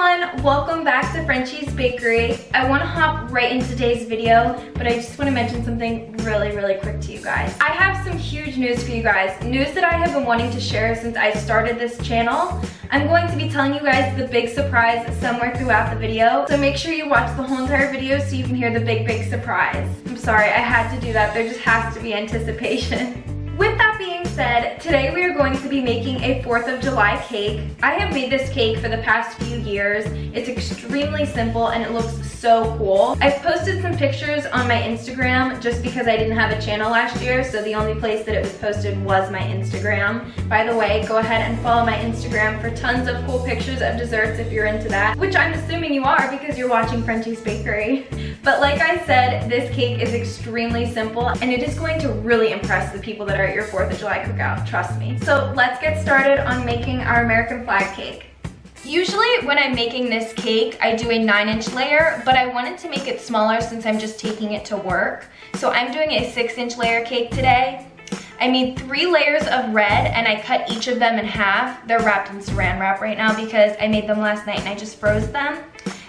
everyone, welcome back to Frenchies Bakery. I want to hop right into today's video, but I just want to mention something really quick to you guys. I have some huge news for you guys, news that I have been wanting to share since I started this channel. I'm going to be telling you guys the big surprise somewhere throughout the video, so make sure you watch the whole entire video so you can hear the big surprise. I'm sorry, I had to do that. There just has to be anticipation. With that being said, today we are going to be making a 4th of July cake. I have made this cake for the past few years. It's extremely simple and it looks so cool. I've posted some pictures on my Instagram just because I didn't have a channel last year, so the only place that it was posted was my Instagram. By the way, go ahead and follow my Instagram for tons of cool pictures of desserts if you're into that, which I'm assuming you are because you're watching Frenchies Bakery. But like I said, this cake is extremely simple and it is going to really impress the people that are at your 4th of July cookout, trust me. So let's get started on making our American flag cake. Usually when I'm making this cake, I do a 9-inch layer, but I wanted to make it smaller since I'm just taking it to work. So I'm doing a 6-inch layer cake today. I made 3 layers of red and I cut each of them in half. They're wrapped in saran wrap right now because I made them last night and I just froze them.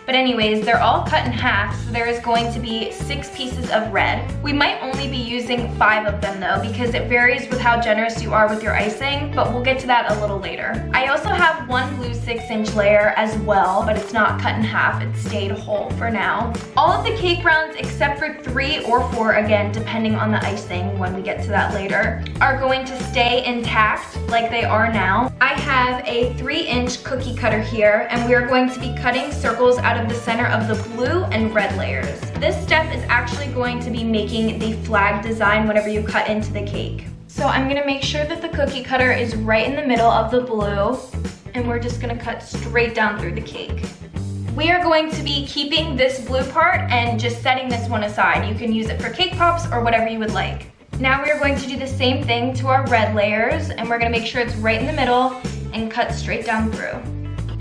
But anyways, they're all cut in half, so there is going to be 6 pieces of red. We might only be using 5 of them though, because it varies with how generous you are with your icing, but we'll get to that a little later. I also have one blue 6-inch layer as well, but it's not cut in half, it stayed whole for now. All of the cake rounds, except for 3 or 4, again, depending on the icing when we get to that later, are going to stay intact like they are now. I have a 3-inch cookie cutter here, and we are going to be cutting circles out of the center of the blue and red layers. This step is actually going to be making the flag design whenever you cut into the cake. So I'm gonna make sure that the cookie cutter is right in the middle of the blue, and we're just gonna cut straight down through the cake. We are going to be keeping this blue part and just setting this one aside. You can use it for cake pops or whatever you would like. Now we are going to do the same thing to our red layers, and we're gonna make sure it's right in the middle and cut straight down through.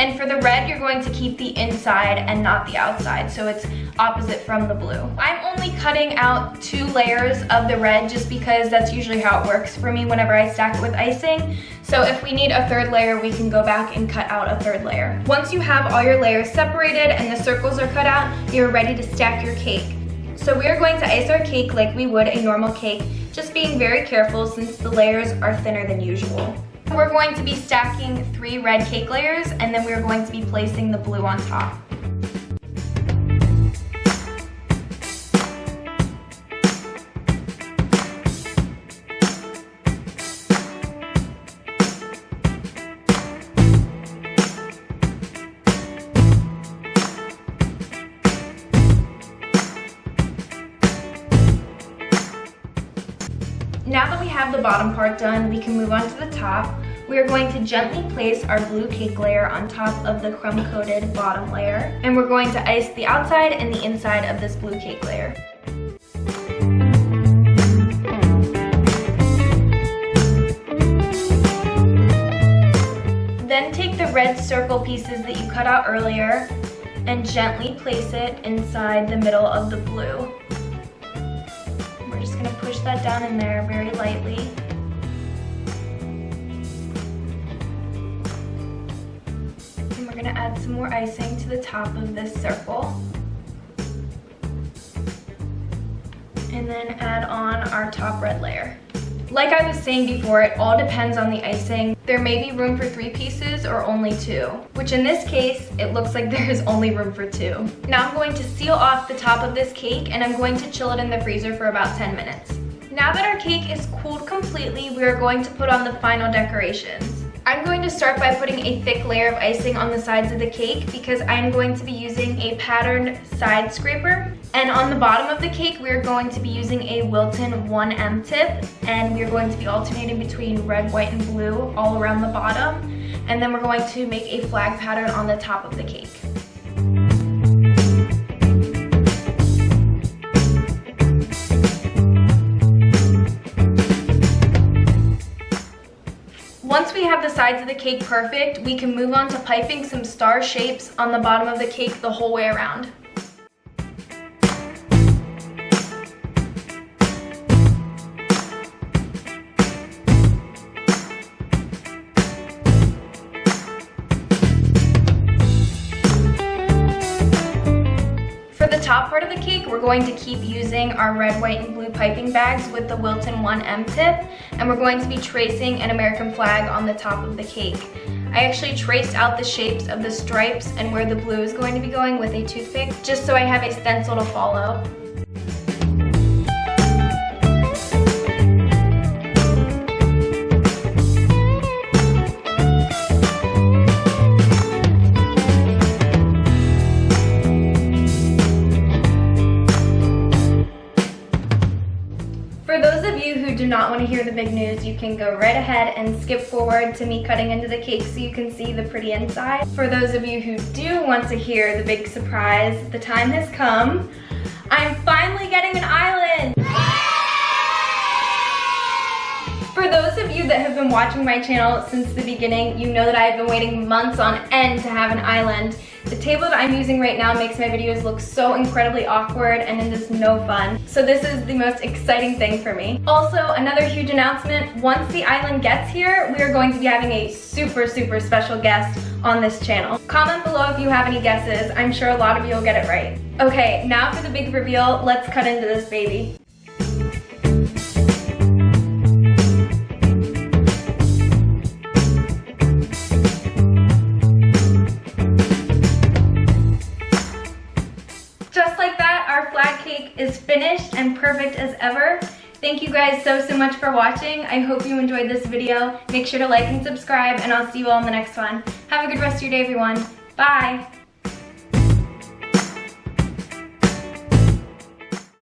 And for the red, you're going to keep the inside and not the outside, so it's opposite from the blue. I'm only cutting out 2 layers of the red just because that's usually how it works for me whenever I stack it with icing. So if we need a 3rd layer, we can go back and cut out a 3rd layer. Once you have all your layers separated and the circles are cut out, you're ready to stack your cake. So we are going to ice our cake like we would a normal cake, just being very careful since the layers are thinner than usual. We're going to be stacking 3 red cake layers, and then we're going to be placing the blue on top. Now that we have the bottom part done, we can move on to the top. We are going to gently place our blue cake layer on top of the crumb-coated bottom layer, and we're going to ice the outside and the inside of this blue cake layer. Then take the red circle pieces that you cut out earlier and gently place it inside the middle of the blue. We're just going to push that down in there very lightly. And we're going to add some more icing to the top of this circle. And then add on our top red layer. Like I was saying before, it all depends on the icing. There may be room for 3 pieces or only 2, which in this case, it looks like there is only room for 2. Now I'm going to seal off the top of this cake and I'm going to chill it in the freezer for about 10 minutes. Now that our cake is cooled completely, we are going to put on the final decorations. I'm going to start by putting a thick layer of icing on the sides of the cake because I'm going to be using a patterned side scraper. And on the bottom of the cake, we're going to be using a Wilton 1M tip, and we're going to be alternating between red, white, and blue all around the bottom. And then we're going to make a flag pattern on the top of the cake. Once we have the sides of the cake perfect, we can move on to piping some star shapes on the bottom of the cake the whole way around. top part of the cake, we're going to keep using our red, white, and blue piping bags with the Wilton 1M tip, and we're going to be tracing an American flag on the top of the cake. I actually traced out the shapes of the stripes and where the blue is going to be going with a toothpick, just so I have a stencil to follow. For those of you who do not want to hear the big news, you can go right ahead and skip forward to me cutting into the cake so you can see the pretty inside. For those of you who do want to hear the big surprise, the time has come. I'm finally getting an island! For those of you that have been watching my channel since the beginning, you know that I have been waiting months on end to have an island. The table that I'm using right now makes my videos look so incredibly awkward and it is no fun. So this is the most exciting thing for me. Also, another huge announcement, once the island gets here, we are going to be having a super special guest on this channel. Comment below if you have any guesses. I'm sure a lot of you will get it right. Okay, now for the big reveal, let's cut into this baby. Just like that, our flag cake is finished and perfect as ever. Thank you guys so much for watching. I hope you enjoyed this video. Make sure to like and subscribe, and I'll see you all in the next one. Have a good rest of your day, everyone. Bye.